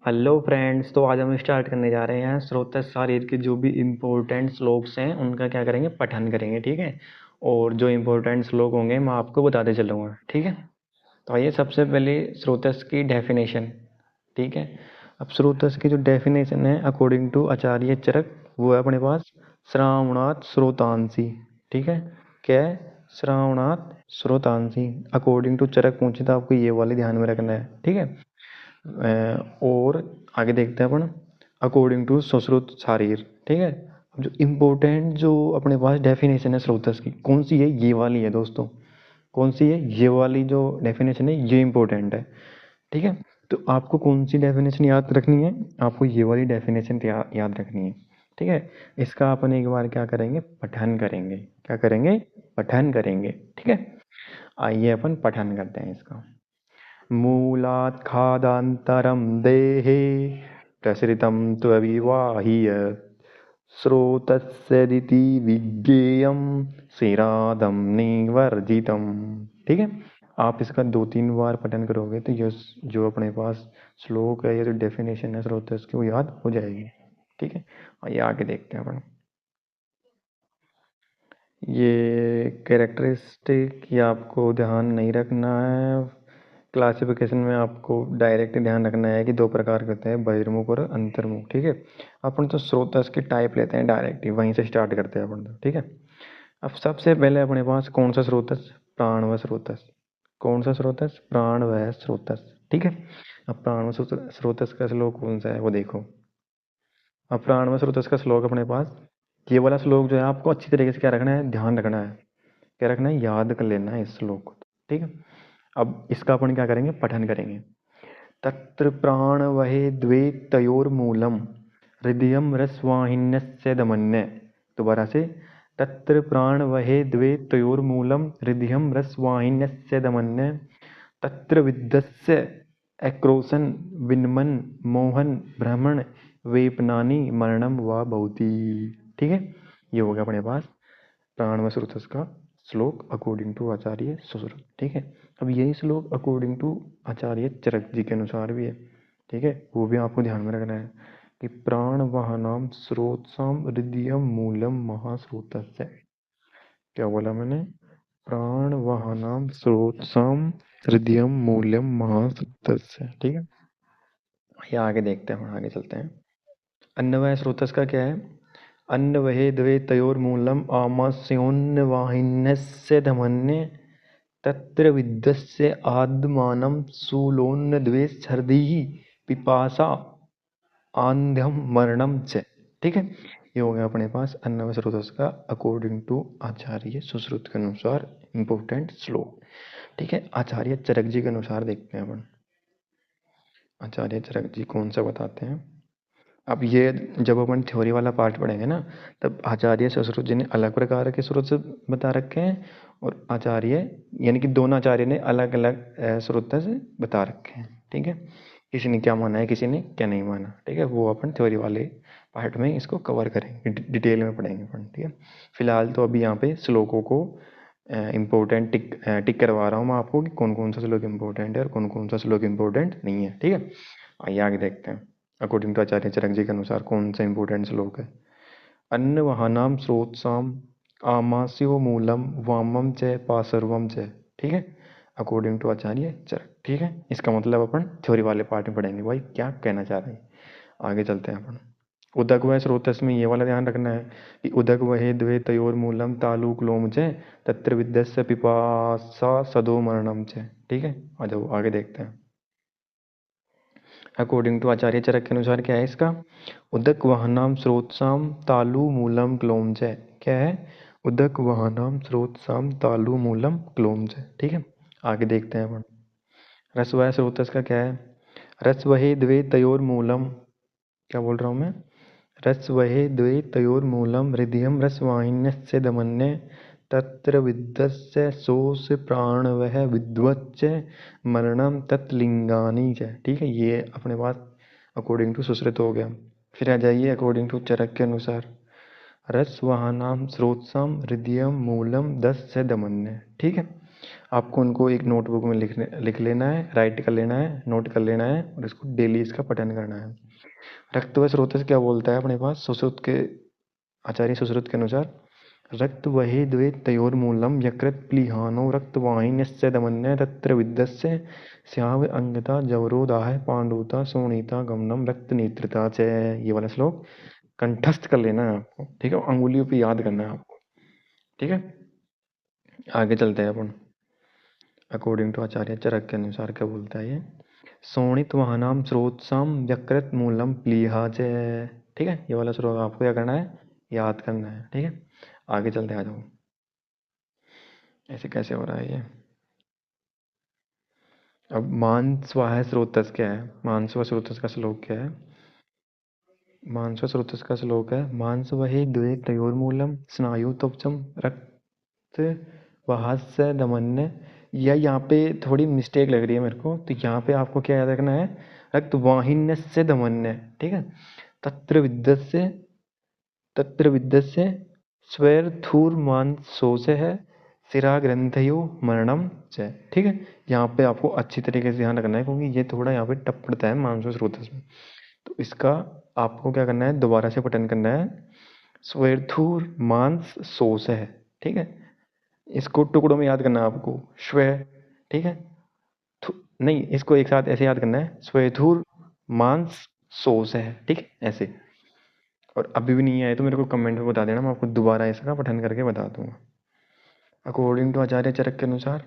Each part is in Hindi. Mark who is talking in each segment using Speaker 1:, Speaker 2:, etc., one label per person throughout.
Speaker 1: हेलो फ्रेंड्स, तो आज हम स्टार्ट करने जा रहे हैं स्रोतः शारीर के जो भी इम्पोर्टेंट श्लोक्स हैं उनका क्या करेंगे, पठन करेंगे। ठीक है। और जो इम्पोर्टेंट श्लोक होंगे मैं आपको बताते चलूँगा। ठीक है। तो आइए सबसे पहले स्रोतस की डेफिनेशन। ठीक है। अब स्रोतस की जो डेफिनेशन है अकॉर्डिंग टू आचार्य चरक, वो है अपने पास श्रावणात् श्रोतांसी। ठीक है। क्या है? श्रावणात् श्रोतांसी। अकॉर्डिंग टू चरक पूछे तो आपको ये वाले ध्यान में रखना है। ठीक है। और आगे देखते हैं अपन अकॉर्डिंग टू सुश्रुत शारीर। ठीक है। अब जो इम्पोर्टेंट जो अपने पास डेफिनेशन है स्रोतस की, कौन सी है? ये वाली है दोस्तों। कौन सी है? ये वाली जो डेफिनेशन है ये इम्पोर्टेंट है। ठीक है। तो आपको कौन सी डेफिनेशन याद रखनी है? आपको ये वाली डेफिनेशन याद रखनी है। ठीक है। इसका अपन एक बार क्या करेंगे, पठन करेंगे। क्या करेंगे? पठन करेंगे। ठीक है। आइए अपन पठन करते हैं इसका। मूलात् खादान्तरं देहे प्रसृतं त्वविवाह्य स्रोतस्यदिति विज्ञेयं शिरादं निवर्जितम्। ठीक है। आप इसका 2-3 बार पठन करोगे तो ये जो अपने पास श्लोक है या जो डेफिनेशन है स्रोतस की वो याद हो जाएगी। ठीक है। आइए आगे देखते हैं अपन। ये कैरेक्टरिस्टिक ये आपको ध्यान नहीं रखना है। क्लासिफिकेशन में आपको डायरेक्ट ध्यान रखना है कि 2 प्रकार के होते हैं, बहिर्मुख और अंतर्मुख। ठीक है। अपन तो स्रोतस की टाइप लेते हैं डायरेक्ट ही, वहीं से स्टार्ट करते हैं अपन तो। ठीक है। अब सबसे पहले अपने पास कौन सा स्रोतस? प्राण व स्रोतस। कौन सा स्रोतस? प्राण व स्रोतस। ठीक है। अब प्राण व स्रोतस का श्लोक कौन सा है वो देखो। अब प्राण व स्रोतस का श्लोक अपने पास ये वाला श्लोक जो है आपको अच्छी तरीके से क्या रखना है, ध्यान रखना है। क्या रखना है? याद कर लेना है इस श्लोक को। ठीक है। अब इसका अपन क्या करेंगे, पठन करेंगे। तत्र प्राण वहे द्वे तयोर्मूलम हृदयम रसवाहिन्यस्य दमन्य। दोबारा से। तत्र प्राण वहे द्वे तयोर्मूलम हृदयम रसवाहिन्यस्य दमन्य तत्र विद्धस्य एक्रोशन विन्मन मोहन भ्रमण वेपनानि मरणम व भवति। ठीक है। ये हो गया अपने पास प्राण व श्रुतस का श्लोक अकॉर्डिंग टू आचार्य सुश्रुत। ठीक है। अब यही श्लोक अकॉर्डिंग टू आचार्य चरक जी के अनुसार भी है। ठीक है। वो भी आपको ध्यान में रखना है कि प्राण वाहनाम स्रोतसाम हृदयम मूलम महास्रोतस्य। क्या बोला मैंने? प्राण वाहनाम स्रोतसाम हृदयम मूलम महास्रोतस्य। ठीक है। ये आगे देखते हैं, आगे चलते हैं। अन्नवय स्रोतस का क्या है? अन्न वहे द्वे तयोर्मूलम आमास्योन्नवाहिन्यस्य धमन्य तत्र विद्धस्य आद्मानं शूलोन्न द्वे छर्दीः पिपासा आंध्यम मरणम च। ठीक है। ये हो गया अपने पास अन्न व स्रोतस का अकॉर्डिंग टू आचार्य सुश्रुत के अनुसार इंपोर्टेंट श्लोक। ठीक है। आचार्य चरक जी के अनुसार देखते हैं अपन। आचार्य चरक जी कौन सा बताते हैं। अब ये जब अपन थ्योरी वाला पार्ट पढ़ेंगे ना, तब आचार्य सुश्रुत जी ने अलग प्रकार के स्रोत से बता रखे हैं और आचार्य यानी कि दोनों आचार्य ने अलग अलग स्रोत से बता रखे हैं। ठीक है। किसी ने क्या माना है, किसी ने क्या नहीं माना। ठीक है। वो अपन थ्योरी वाले पार्ट में इसको कवर करेंगे, डिटेल में पढ़ेंगे अपन। ठीक है। फिलहाल तो अभी यहाँ पे श्लोकों को इम्पोर्टेंट टिक करवा रहा हूँ मैं आपको कि कौन कौन सा श्लोक इम्पोर्टेंट है और कौन कौन सा श्लोक इम्पोर्टेंट नहीं है। ठीक है। आइए आगे देखते हैं अकॉर्डिंग टू आचार्य चरक जी के अनुसार कौन सा इंपोर्टेंट श्लोक है। अन्न वहानाम स्रोतसाम आमास्यो मूलम वामम च पार्श्वम च। ठीक है। अकॉर्डिंग टू आचार्य चरक। ठीक है। इसका मतलब अपन थ्योरी वाले पार्ट में पढ़ेंगे भाई क्या कहना चाह रहे हैं। आगे चलते हैं अपन। उदक व स्रोतस में ये वाला ध्यान रखना है कि उदक वहे द्वे तयोर मूलम तालु क्लोम च तत्र विद्यस्य पिपासा सदो मरणम च। ठीक है। आ जाओ आगे देखते हैं। अकॉर्डिंग टू आचार्य चरक के अनुसार क्या है इसका? उदक वहनाम स्रोतसाम तालु मूलम क्लोम च। क्या है? उदक वहनाम स्रोतसाम तालु मूलम क्लोम च। ठीक है। आगे देखते हैं अपन। रसवह स्रोतस का क्या है? रस वहे द्वे तयोर मूलम। क्या बोल रहा हूँ मैं? रस वहे द्वे तयोर मूलम हृदयम रसवाहिन्यस्य दमन्य तत्र विद्धस्य सोस प्राण वह विद्वच्च मरणम तत्लिंगानी च। ठीक है। ये अपने पास अकॉर्डिंग टू सुश्रुत हो गया। फिर आ जाइए अकॉर्डिंग टू चरक के अनुसार। रस वाहनाम स्रोतसम हृदयम मूलम दस से दमन्य। ठीक है। आपको उनको एक नोटबुक में लिख लेना है, राइट कर लेना है, नोट कर लेना है और इसको डेली इसका पठन करना है। रक्त व स्रोत से क्या बोलता है अपने पास सुश्रुत के आचार्य सुश्रुत के अनुसार, रक्त वही द्वे तयोर्मूलम यकृत प्लीहानो रक्तवाहिन्यस्य दमन्य तत्र विद्यस्य स्याव अंगता जवरोदाह पांडुता सोणिता गमनम रक्त नेत्रता च। ये वाला श्लोक कंठस्थ कर लेना है आपको, ठीक है, अंगुलियों पे याद करना है आपको, ठीक है। आगे चलते हैं अपन। अकॉर्डिंग टू आचार्य चरक के अनुसार क्या बोलता है ये, सोणित वाहनाम स्रोतसाम यकृत मूलम प्लीहा च। ठीक है, ये वाला श्लोक आपको क्या करना है, याद करना है, ठीक है। आगे चलते आ जाओ। ऐसे कैसे हो रहा है ये। अब मानस्वाह स्रोतस क्या है, मानस्व स्रोतस का श्लोक क्या है, मानस्व स्रोतस का श्लोक है, मांस वही द्वे तयोर्मूलम स्नायु त्वचम रक्त वहास्य दमन्य। या यहाँ पे थोड़ी मिस्टेक लग रही है मेरे को, तो यहाँ पे आपको क्या याद रखना है, रक्त वाहिन्यस्य दमन्य, ठीक है। तत्र विद्यस्य, तत्र विद्यस्य स्वैरथूर्मांसोष है सिरा ग्रंथयो मरणम च। ठीक है, यहाँ पे आपको अच्छी तरीके से ध्यान रखना है क्योंकि ये थोड़ा यहाँ पे टप पड़ता है मानसो स्रोतस में। तो इसका आपको क्या करना है, दोबारा से पठन करना है, स्वेर्थूर मांस सोस है, ठीक है। इसको टुकड़ों में याद करना है आपको, श्वे, ठीक है, नहीं, इसको एक साथ ऐसे याद करना है, स्वेथुर मांस सोस है, ठीक है, ऐसे। और अभी भी नहीं आए तो मेरे को कमेंट में बता देना, मैं आपको दोबारा इसका पठन करके बता दूंगा। अकॉर्डिंग टू आचार्य चरक के अनुसार,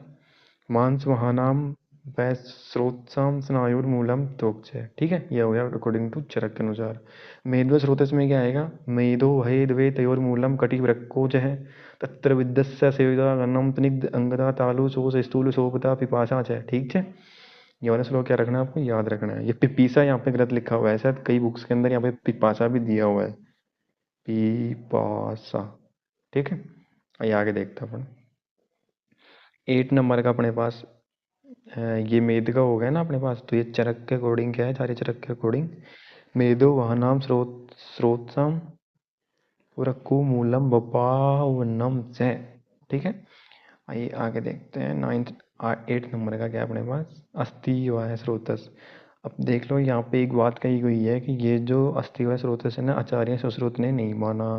Speaker 1: मांस वहानाम वैश्रोत्साम स्नायुर्मूलम त्वक्च है, ठीक है, ये हो गया अकॉर्डिंग टू चरक के अनुसार। मेदव स्रोतस में क्या आएगा, मेदो हे द्वे तयोर्मूलम कटिवृक्कोच है तत्र विद्यस्य सेविता गन्नम स्निग्ध अंगदा तालु शोष स्थूल शोभता पिपासा च। ठीक है, ये वाला श्लोक क्या रखना है आपको, याद रखना है। ये पिपीसा यहाँ पे गलत लिखा हुआ है, शायद कई बुक्स के अंदर यहाँ पे पिपासा भी दिया हुआ है, पिपासा, ठीक है। आइए आगे देखते हैं अपन। 8 नंबर का अपने पास ये मेद का हो गया ना अपने पास, तो ये चरक के अकॉर्डिंग क्या है, सारे चरक के अकॉर्डिंग, मेदो वहनाम स्रोतसम पुरक्कू मूलम बपावनम से। ठीक है, आइए आगे देखते हैं। 8 नंबर का क्या है अपने पास, अस्थि व स्रोतस। अब देख लो यहाँ पे एक बात कही गई है कि ये जो अस्थि व स्रोतस है ना, आचार्य सुश्रुत ने नहीं माना।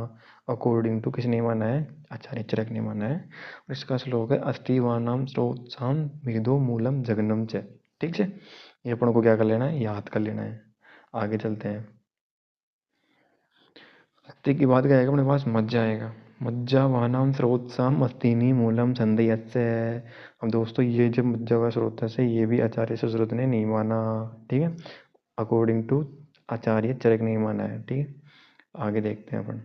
Speaker 1: अकॉर्डिंग टू किसने माना है, आचार्य चरक ने माना है। और इसका श्लोक है, अस्थि वानाम स्रोतसाम वेदो मूलम जगनम च। ठीक है, ये अपन को क्या कर लेना है, याद कर लेना है। आगे चलते हैं। अस्थि की बात क्या आएगा अपने पास, मज्जा आएगा, मज्जा वानाम स्रोतसाम अस्तिनी मूलम संदेयस्य। अब दोस्तों ये जो मज्जा का स्रोत है ये भी आचार्य सुश्रुत ने नहीं माना, ठीक है, अकॉर्डिंग टू आचार्य चरक नहीं माना है, ठीक है। आगे देखते हैं अपन।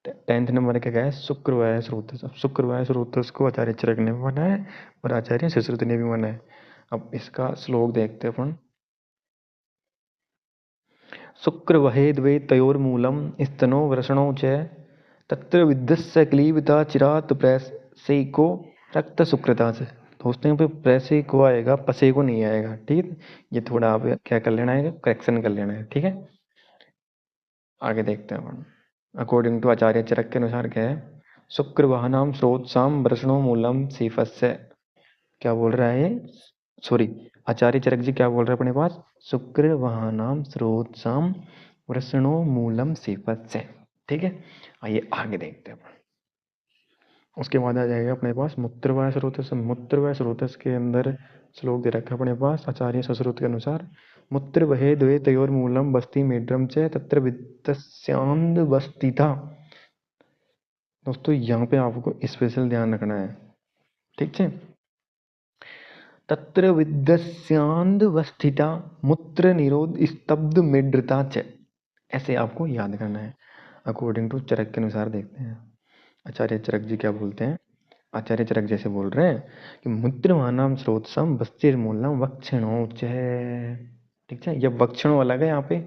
Speaker 1: 10th नंबर का क्या है, शुक्रवाय स्रोतस। अब शुक्रवाय स्रोतस को आचार्य चरक ने भी माना है और आचार्य सुश्रुत ने भी माना है। अब इसका श्लोक देखते हैं अपन। शुक्र वहे द्वे तयोर्मूलम स्तनो वृषणो च तत्र विद्यस्य क्लीबता चिरात प्रैसेको रक्त शुक्रता से। दोस्तों यहाँ पे प्रेसे को आएगा, पसे को नहीं आएगा, ठीक है। ये थोड़ा आप क्या कर लेना है, करेक्शन कर लेना है, ठीक है। आगे देखते हैं अपन। अकॉर्डिंग टू आचार्य चरक के अनुसार क्या है, शुक्र वाहनाम स्रोतसाम वृषणो मूलम सीफस्य। क्या बोल रहा है ये, सॉरी, आचार्य चरक जी क्या बोल रहे हैं अपने पास, शुक्र वाहनाम स्रोतसाम वृषणो मूलम सीफस्य, ठीक है। आइए आगे देखते हैं अपन। उसके बाद आ जाएगा अपने पास मूत्रवाय स्रोतस। मूत्रवाय स्रोतस के अंदर श्लोक दे रखा है अपने पास आचार्य सश्रुत के अनुसार, मूत्र वहे द्वे तयोर्मूलम बस्ति मेड्रम च तत्र वित्तस्यांद बस्तिता। दोस्तों यहाँ पे आपको स्पेशल ध्यान रखना है, ठीक है। तत्र विद्यस्यांद वस्थिता मूत्र निरोध स्तब्ध मेड्रता च, ऐसे आपको याद करना है। अकॉर्डिंग टू चरक के अनुसार देखते हैं आचार्य चरक जी क्या बोलते हैं। आचार्य चरक जैसे बोल रहे हैं कि मुद्रमानाम स्रोतसम बस्तिर्मूलम वक्षणोच है, ठीक है। ये वक्षणो अलग है यहाँ पे,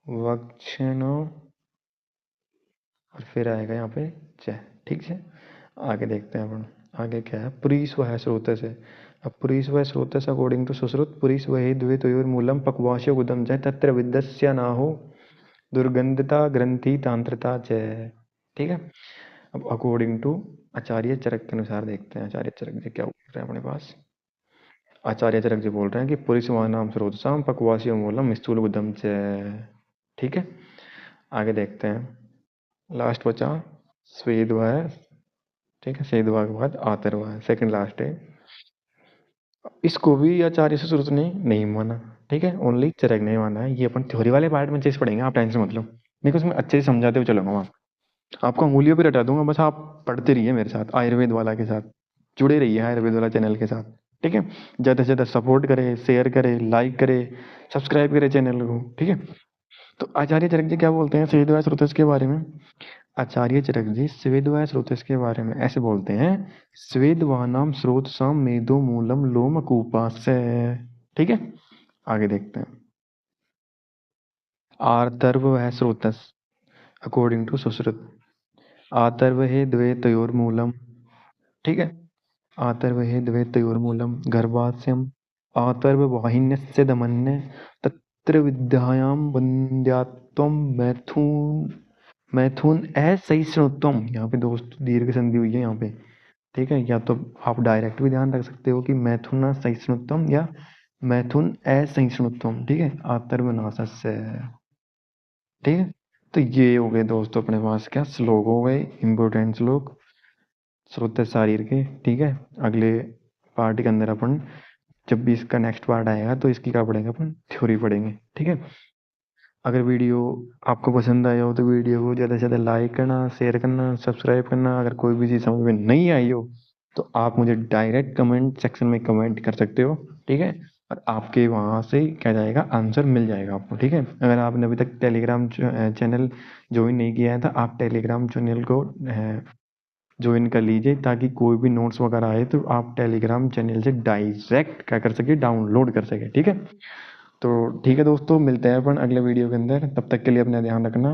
Speaker 1: वक्षणो और फिर आएगा यहाँ पे च, ठीक है। आगे देखते हैं अपन, आगे क्या है, पुरीश वह स्रोतस है। अब पुरीश वह स्रोतस अकॉर्डिंग टू सुश्रुत, पुरीश वह द्वे तयोर्मूलम पक्वाशो गुदम च तत्र विद्यस्य नाहो दुर्गंधता ग्रंथि तांत्रता च, ठीक है। अब अकॉर्डिंग टू आचार्य चरक के अनुसार देखते हैं आचार्य चरक जी क्या बोल रहे हैं अपने पास। आचार्य चरक जी बोल रहे हैं कि पुरुषवानाम स्रोतसाम पक्वासी मूलम स्थूल उदम च। ठीक है, आगे देखते हैं। लास्ट बचा स्वेदवा है। ठीक है, स्वेदवा के बाद आतरवा है, सेकंड लास्ट है। इसको भी आचार्य से श्रुत ने नहीं माना। ठीक है, ओनली चरक ने माना है। ये अपन थ्योरी वाले पार्ट में चीज पढ़ेंगे, आप टेंशन मत लो, नहीं कुछ मैं अच्छे से समझाते हुए चलूंगा वहाँ। आपको अंगुलियों पे रटा दूंगा, बस आप पढ़ते रहिए मेरे साथ, आयुर्वेद वाला के साथ जुड़े रहिए, आयुर्वेद वाला चैनल के साथ। ठीक है, ज़्यादा से ज़्यादा सपोर्ट करें, शेयर करें, लाइक करें, सब्सक्राइब करें चैनल को। ठीक है, तो आचार्य चरक जी क्या बोलते हैं स्वेदवाय स्रोतस के बारे में। आचार्य चरक जी स्वेदवाय स्रोतस के बारे में ऐसे बोलते हैं। स्वेदवानाम स्रोत सम मेदो मूलम लोम कूपास्य। ठीक है, आगे देखते हैं। आर्तर्व है स्रोतस अकॉर्डिंग टू सुश्रुत। आतर्व है द्वे तयोर्मूलम। ठीक है, आतर्वहे द्वे तयोर्मूलम गर्भास्यम आतर्ववाहिन्यस्य दमन्य तत्र विद्यायां वन्द्यात्वं मैथुन मैथुन असहिष्णुत्वम। यहाँ पे दोस्त दीर्घ संधि हुई है यहाँ पे। ठीक है, या तो आप डायरेक्ट भी ध्यान रख सकते हो कि मैथुन सहिष्णुत्वम या मैथुन असहिष्णुत्वम। ठीक है, आतर्वनाशस्य। ठीक है, तो ये हो गए दोस्तों अपने पास क्या श्लोक हो गए, इंपोर्टेंट श्लोक स्रोत शारीर के। ठीक है, अगले पार्ट के अंदर अपन जब भी इसका नेक्स्ट पार्ट आएगा तो इसकी क्या पढ़ेंगे अपन, थ्योरी पढ़ेंगे। ठीक है, अगर वीडियो आपको पसंद आया हो तो वीडियो को ज़्यादा से ज़्यादा लाइक करना, शेयर करना, सब्सक्राइब करना। अगर कोई भी चीज़ समझ में नहीं आई हो तो आप मुझे डायरेक्ट कमेंट सेक्शन में कमेंट कर सकते हो। ठीक है, और आपके वहाँ से क्या जाएगा, आंसर मिल जाएगा आपको। ठीक है, अगर आपने अभी तक टेलीग्राम चैनल ज्वाइन नहीं किया है तो आप टेलीग्राम चैनल को ज्वाइन कर लीजिए, ताकि कोई भी नोट्स वगैरह आए तो आप टेलीग्राम चैनल से डायरेक्ट क्या कर सके, डाउनलोड कर सके। ठीक है, तो ठीक है दोस्तों, मिलते हैं अपन अगले वीडियो के अंदर, तब तक के लिए अपना ध्यान रखना।